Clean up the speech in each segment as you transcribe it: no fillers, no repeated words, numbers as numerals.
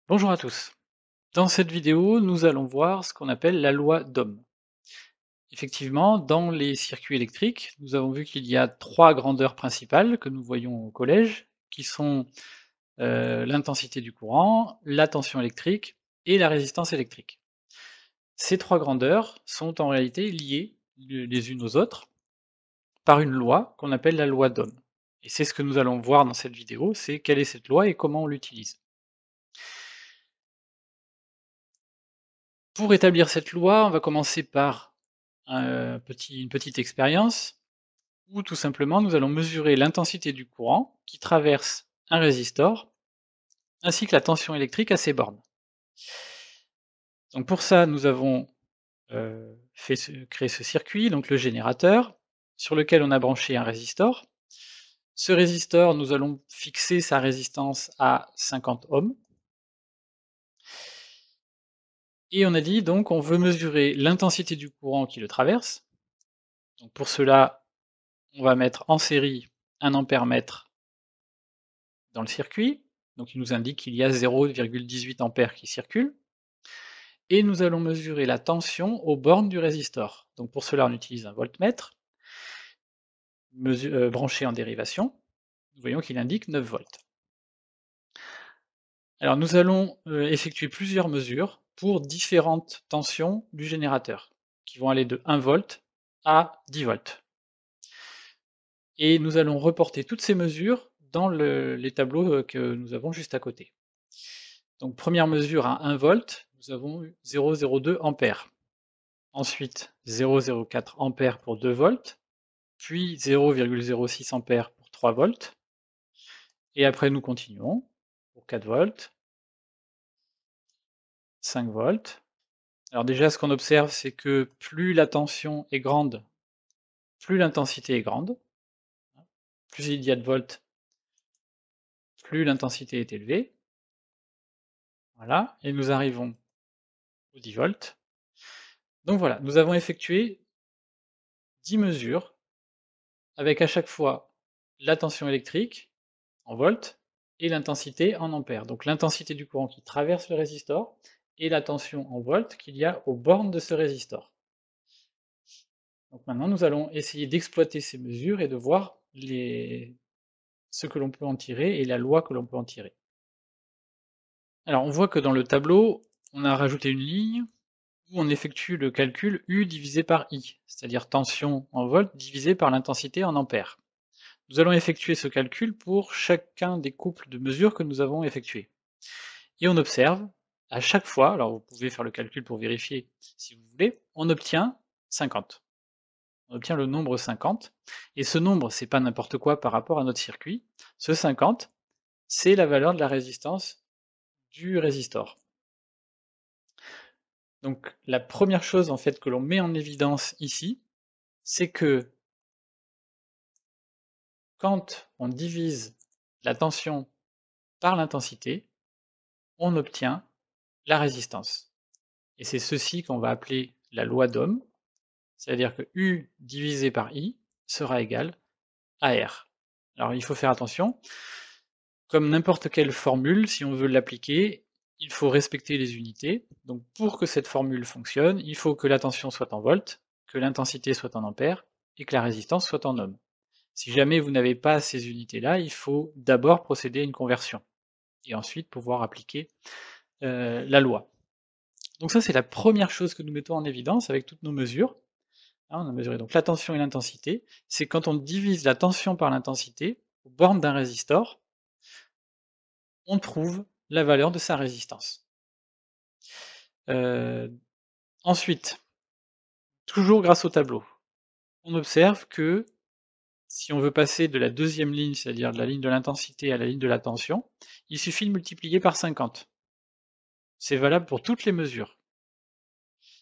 Bonjour à tous. Dans cette vidéo, nous allons voir ce qu'on appelle la loi d'Ohm. Effectivement, dans les circuits électriques, nous avons vu qu'il y a trois grandeurs principales que nous voyons au collège, qui sont l'intensité du courant, la tension électrique et la résistance électrique. Ces trois grandeurs sont en réalité liées les unes aux autres par une loi qu'on appelle la loi d'Ohm. Et c'est ce que nous allons voir dans cette vidéo, c'est quelle est cette loi et comment on l'utilise. Pour établir cette loi, on va commencer par une petite expérience où tout simplement nous allons mesurer l'intensité du courant qui traverse un résistor ainsi que la tension électrique à ses bornes. Donc pour ça, nous avons créé ce circuit, donc le générateur, sur lequel on a branché un résistor. Ce résistor, nous allons fixer sa résistance à 50 ohms. Et on a dit donc on veut mesurer l'intensité du courant qui le traverse. Donc pour cela, on va mettre en série un ampère-mètre dans le circuit, donc il nous indique qu'il y a 0,18 ampères qui circulent, et nous allons mesurer la tension aux bornes du résistor. Donc pour cela, on utilise un voltmètre branché en dérivation. Nous voyons qu'il indique 9 volts. Alors nous allons effectuer plusieurs mesures pour différentes tensions du générateur, qui vont aller de 1 volt à 10 volts. Et nous allons reporter toutes ces mesures dans les tableaux que nous avons juste à côté. Donc première mesure à 1 volt, nous avons eu 0,02 ampères. Ensuite 0,04 ampères pour 2 volts, puis 0,06 ampères pour 3 volts. Et après nous continuons pour 4 volts, 5 volts. Alors déjà ce qu'on observe c'est que plus la tension est grande, plus l'intensité est grande. Plus il y a de volts, plus l'intensité est élevée. Voilà, et nous arrivons aux 10 volts. Donc voilà, nous avons effectué 10 mesures avec à chaque fois la tension électrique en volts et l'intensité en ampères. Donc l'intensité du courant qui traverse le résistor et la tension en volts qu'il y a aux bornes de ce résistor. Donc maintenant nous allons essayer d'exploiter ces mesures et de voir ce que l'on peut en tirer et la loi que l'on peut en tirer. Alors on voit que dans le tableau, on a rajouté une ligne où on effectue le calcul U divisé par I, c'est-à-dire tension en volts divisé par l'intensité en ampères. Nous allons effectuer ce calcul pour chacun des couples de mesures que nous avons effectués. Et on observe, à chaque fois, alors vous pouvez faire le calcul pour vérifier si vous voulez, on obtient 50. On obtient le nombre 50, et ce nombre, c'est pas n'importe quoi par rapport à notre circuit. Ce 50, c'est la valeur de la résistance du résistor. Donc la première chose en fait que l'on met en évidence ici, c'est que quand on divise la tension par l'intensité, on obtient la résistance. Et c'est ceci qu'on va appeler la loi d'Ohm, c'est-à-dire que U divisé par I sera égal à R. Alors il faut faire attention, comme n'importe quelle formule, si on veut l'appliquer, il faut respecter les unités. Donc pour que cette formule fonctionne, il faut que la tension soit en volts, que l'intensité soit en ampères, et que la résistance soit en ohms. Si jamais vous n'avez pas ces unités-là, il faut d'abord procéder à une conversion, et ensuite pouvoir appliquer la loi. Donc ça c'est la première chose que nous mettons en évidence avec toutes nos mesures. Hein, on a mesuré donc la tension et l'intensité, c'est quand on divise la tension par l'intensité aux bornes d'un résistor, on trouve la valeur de sa résistance. Ensuite, toujours grâce au tableau, on observe que si on veut passer de la deuxième ligne, c'est-à-dire de la ligne de l'intensité à la ligne de la tension, il suffit de multiplier par 50. C'est valable pour toutes les mesures.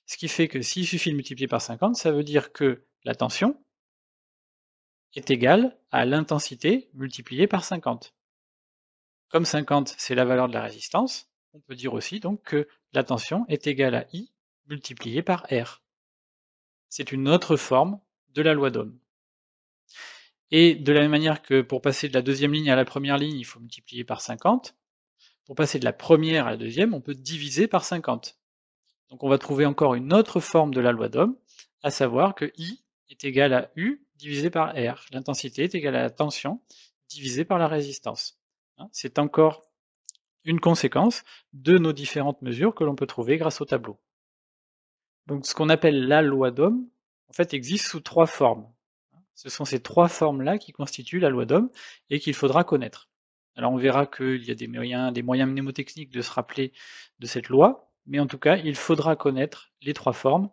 Ce qui fait que s'il suffit de multiplier par 50, ça veut dire que la tension est égale à l'intensité multipliée par 50. Comme 50, c'est la valeur de la résistance, on peut dire aussi donc que la tension est égale à I multiplié par R. C'est une autre forme de la loi d'Ohm. Et de la même manière que pour passer de la deuxième ligne à la première ligne, il faut multiplier par 50, Pour passer de la première à la deuxième, on peut diviser par 50. Donc on va trouver encore une autre forme de la loi d'Ohm, à savoir que I est égal à U divisé par R. L'intensité est égale à la tension divisée par la résistance. Hein, c'est encore une conséquence de nos différentes mesures que l'on peut trouver grâce au tableau. Donc ce qu'on appelle la loi d'Ohm, en fait, existe sous 3 formes. Ce sont ces 3 formes-là qui constituent la loi d'Ohm et qu'il faudra connaître. Alors on verra qu'il y a des moyens mnémotechniques de se rappeler de cette loi, mais en tout cas, il faudra connaître les 3 formes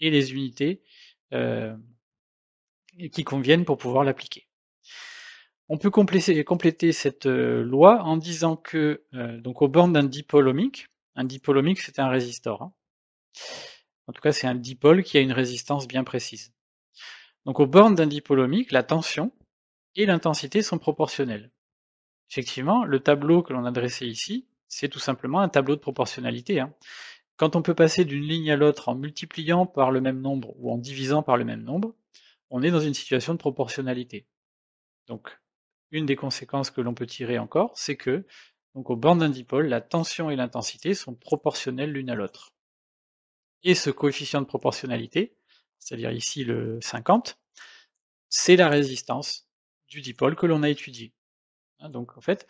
et les unités euh, qui conviennent pour pouvoir l'appliquer. On peut compléter cette loi en disant que donc aux bornes d'un dipôle ohmique, un dipôle ohmique c'est un résistor, hein. En tout cas c'est un dipôle qui a une résistance bien précise. Donc aux bornes d'un dipôle ohmique, la tension et l'intensité sont proportionnelles. Effectivement, le tableau que l'on a dressé ici, c'est tout simplement un tableau de proportionnalité, hein. Quand on peut passer d'une ligne à l'autre en multipliant par le même nombre ou en divisant par le même nombre, on est dans une situation de proportionnalité. Donc, une des conséquences que l'on peut tirer encore, c'est que, donc aux bornes d'un dipôle, la tension et l'intensité sont proportionnelles l'une à l'autre. Et ce coefficient de proportionnalité, c'est-à-dire ici le 50, c'est la résistance du dipôle que l'on a étudié. Hein, donc en fait,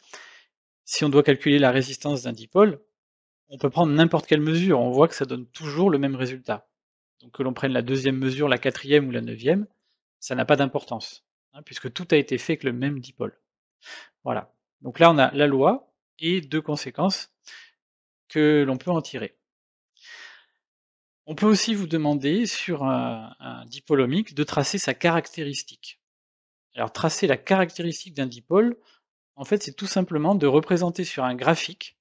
si on doit calculer la résistance d'un dipôle, on peut prendre n'importe quelle mesure, on voit que ça donne toujours le même résultat. Donc que l'on prenne la deuxième mesure, la quatrième ou la neuvième, ça n'a pas d'importance, hein, puisque tout a été fait avec le même dipôle. Voilà. Donc là, on a la loi et 2 conséquences que l'on peut en tirer. On peut aussi vous demander sur un dipôle ohmique de tracer sa caractéristique. Alors tracer la caractéristique d'un dipôle, en fait, c'est tout simplement de représenter sur un graphique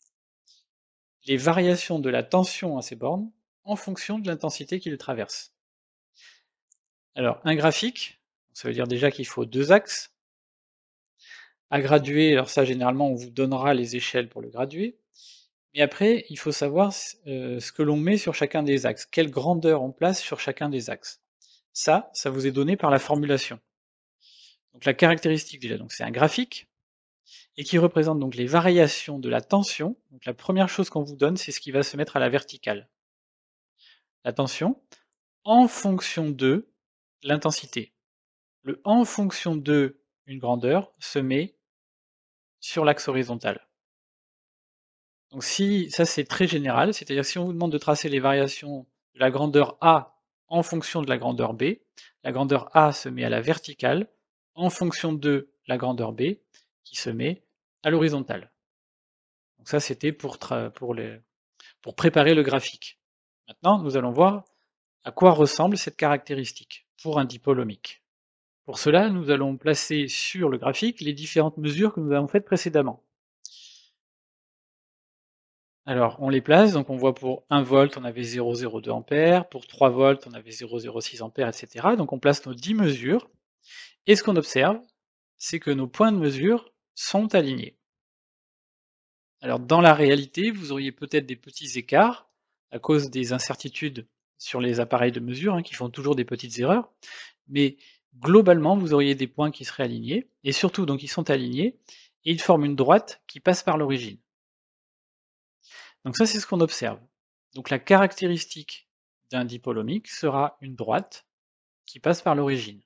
les variations de la tension à ces bornes en fonction de l'intensité qu'il traverse. Alors un graphique, ça veut dire déjà qu'il faut 2 axes. À graduer, alors ça généralement on vous donnera les échelles pour le graduer. Mais après, il faut savoir ce que l'on met sur chacun des axes, quelle grandeur on place sur chacun des axes. Ça vous est donné par la formulation. Donc la caractéristique déjà, donc c'est un graphique, et qui représente donc les variations de la tension. Donc la première chose qu'on vous donne, c'est ce qui va se mettre à la verticale. La tension, en fonction de l'intensité. Le en fonction de une grandeur se met sur l'axe horizontal. Donc si ça c'est très général, c'est-à-dire si on vous demande de tracer les variations de la grandeur A en fonction de la grandeur B, la grandeur A se met à la verticale en fonction de la grandeur B qui se met à l'horizontale. Donc ça c'était pour préparer le graphique. Maintenant nous allons voir à quoi ressemble cette caractéristique pour un dipôle ohmique. Pour cela, nous allons placer sur le graphique les différentes mesures que nous avons faites précédemment. Alors, on les place, donc on voit pour 1 volt, on avait 0,02 ampères, pour 3 volts, on avait 0,06 ampères, etc. Donc on place nos 10 mesures, et ce qu'on observe, c'est que nos points de mesure sont alignés. Alors dans la réalité, vous auriez peut-être des petits écarts, à cause des incertitudes sur les appareils de mesure, hein, qui font toujours des petites erreurs, mais globalement, vous auriez des points qui seraient alignés, et surtout, donc ils sont alignés, et ils forment une droite qui passe par l'origine. Donc ça, c'est ce qu'on observe. Donc la caractéristique d'un dipôle ohmique sera une droite qui passe par l'origine.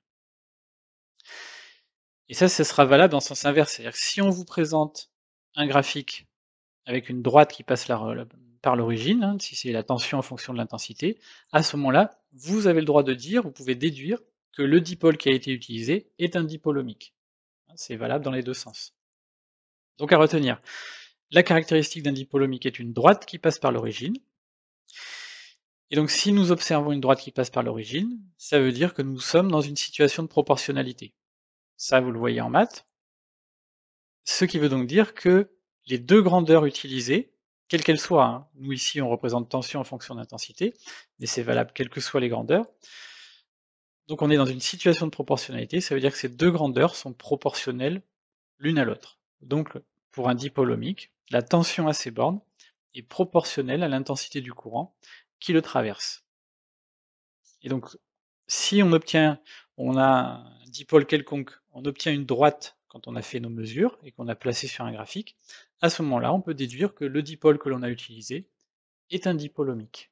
Et ça sera valable en sens inverse. C'est-à-dire que si on vous présente un graphique avec une droite qui passe par l'origine, hein, si c'est la tension en fonction de l'intensité, à ce moment-là, vous avez le droit de dire, vous pouvez déduire que le dipôle qui a été utilisé est un dipôle ohmique. C'est valable dans les deux sens. Donc à retenir, la caractéristique d'un dipôle ohmique est une droite qui passe par l'origine. Et donc si nous observons une droite qui passe par l'origine, ça veut dire que nous sommes dans une situation de proportionnalité. Ça, vous le voyez en maths. Ce qui veut donc dire que les deux grandeurs utilisées, quelles qu'elles soient, hein, nous ici on représente tension en fonction d'intensité, mais c'est valable quelles que soient les grandeurs. Donc on est dans une situation de proportionnalité, ça veut dire que ces deux grandeurs sont proportionnelles l'une à l'autre. Donc pour un dipôle ohmique, la tension à ces bornes est proportionnelle à l'intensité du courant qui le traverse. Et donc si on a un dipôle quelconque, on obtient une droite quand on a fait nos mesures et qu'on a placé sur un graphique, à ce moment-là, on peut déduire que le dipôle que l'on a utilisé est un dipôle ohmique.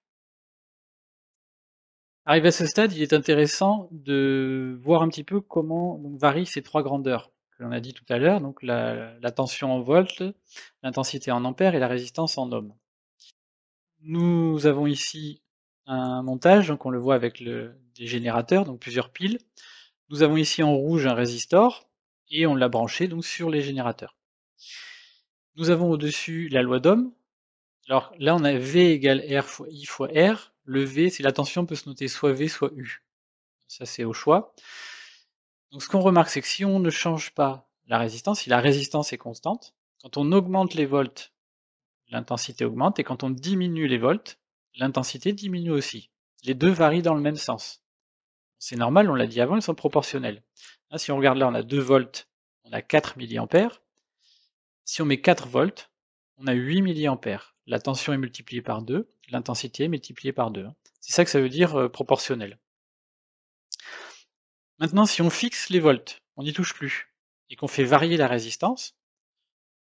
Arrivé à ce stade, il est intéressant de voir un petit peu comment donc varient ces 3 grandeurs que l'on a dit tout à l'heure, donc la tension en volts, l'intensité en ampères et la résistance en ohms. Nous avons ici un montage, donc on le voit avec des générateurs, donc plusieurs piles. Nous avons ici en rouge un résistor et on l'a branché donc sur les générateurs. Nous avons au-dessus la loi d'Ohm. Alors là, on a V égale R fois I fois R. Le V, c'est la tension peut se noter soit V soit U. Ça, c'est au choix. Donc ce qu'on remarque, c'est que si on ne change pas la résistance, si la résistance est constante, quand on augmente les volts, l'intensité augmente, et quand on diminue les volts, l'intensité diminue aussi. Les deux varient dans le même sens. C'est normal, on l'a dit avant, ils sont proportionnels. Là, si on regarde là, on a 2 volts, on a 4 milliampères. Si on met 4 volts, on a 8 milliampères. La tension est multipliée par 2, l'intensité est multipliée par 2. C'est ça que ça veut dire proportionnel. Maintenant, si on fixe les volts, on n'y touche plus, et qu'on fait varier la résistance,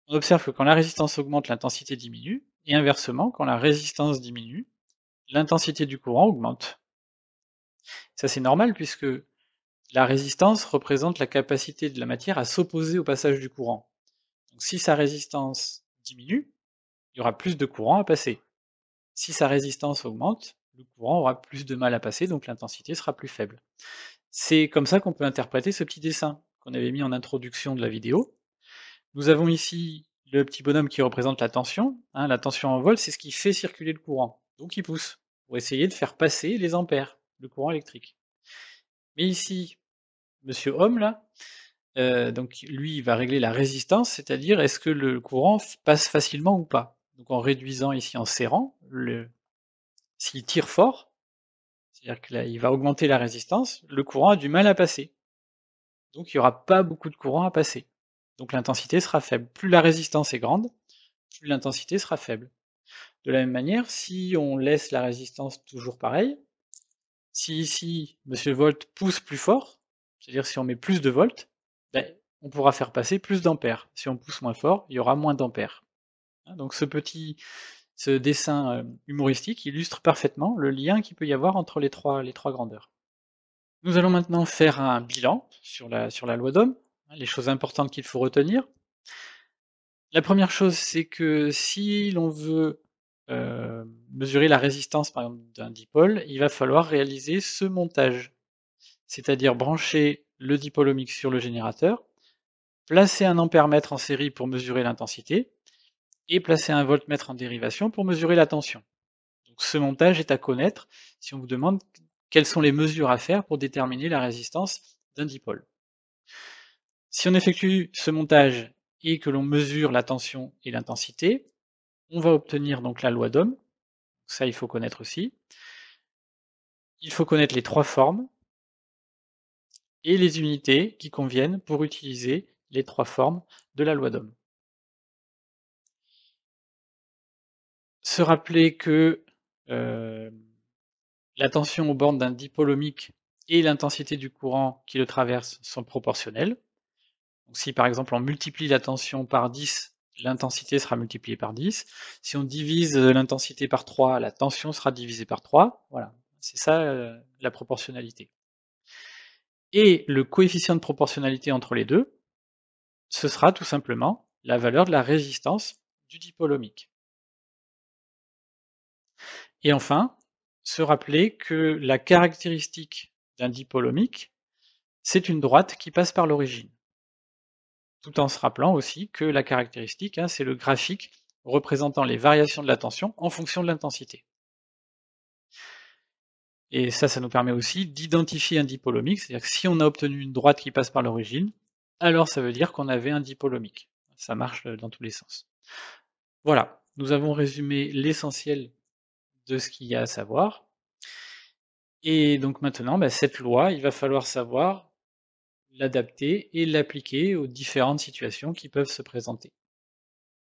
on observe que quand la résistance augmente, l'intensité diminue, et inversement, quand la résistance diminue, l'intensité du courant augmente. Ça c'est normal puisque la résistance représente la capacité de la matière à s'opposer au passage du courant. Donc si sa résistance diminue, il y aura plus de courant à passer. Si sa résistance augmente, le courant aura plus de mal à passer, donc l'intensité sera plus faible. C'est comme ça qu'on peut interpréter ce petit dessin qu'on avait mis en introduction de la vidéo. Nous avons ici le petit bonhomme qui représente la tension. Hein, la tension en volts, c'est ce qui fait circuler le courant, donc il pousse, pour essayer de faire passer les ampères, le courant électrique. Mais ici, monsieur Ohm, là, donc lui, il va régler la résistance, c'est-à-dire est-ce que le courant passe facilement ou pas. Donc en réduisant ici, en serrant, s'il tire fort, c'est-à-dire qu'il va augmenter la résistance, le courant a du mal à passer. Donc il n'y aura pas beaucoup de courant à passer. Donc l'intensité sera faible. Plus la résistance est grande, plus l'intensité sera faible. De la même manière, si on laisse la résistance toujours pareille, si ici monsieur Volt pousse plus fort, c'est-à-dire si on met plus de volts, ben, on pourra faire passer plus d'ampères. Si on pousse moins fort, il y aura moins d'ampères. Hein, donc ce dessin humoristique illustre parfaitement le lien qu'il peut y avoir entre les trois grandeurs. Nous allons maintenant faire un bilan sur la loi d'Ohm, hein, les choses importantes qu'il faut retenir. La première chose, c'est que si l'on veut mesurer la résistance, par exemple, d'un dipôle, il va falloir réaliser ce montage. C'est-à-dire brancher le dipôle ohmique sur le générateur, placer un ampèremètre en série pour mesurer l'intensité, et placer un voltmètre en dérivation pour mesurer la tension. Donc ce montage est à connaître si on vous demande quelles sont les mesures à faire pour déterminer la résistance d'un dipôle. Si on effectue ce montage et que l'on mesure la tension et l'intensité, on va obtenir donc la loi d'Ohm. Ça, il faut connaître aussi. Il faut connaître les 3 formes et les unités qui conviennent pour utiliser les 3 formes de la loi d'Ohm. Se rappeler que la tension aux bornes d'un dipôle ohmique et l'intensité du courant qui le traverse sont proportionnelles. Donc si par exemple on multiplie la tension par 10, l'intensité sera multipliée par 10. Si on divise l'intensité par 3, la tension sera divisée par 3. Voilà, c'est ça la proportionnalité. Et le coefficient de proportionnalité entre les deux, ce sera tout simplement la valeur de la résistance du dipôle ohmique. Et enfin, se rappeler que la caractéristique d'un dipôle ohmique, c'est une droite qui passe par l'origine. Tout en se rappelant aussi que la caractéristique, hein, c'est le graphique représentant les variations de la tension en fonction de l'intensité. Et ça nous permet aussi d'identifier un dipôle ohmique, c'est-à-dire que si on a obtenu une droite qui passe par l'origine, alors ça veut dire qu'on avait un dipôle ohmique. Ça marche dans tous les sens. Voilà, nous avons résumé l'essentiel de ce qu'il y a à savoir. Et donc maintenant, cette loi, il va falloir savoir l'adapter et l'appliquer aux différentes situations qui peuvent se présenter.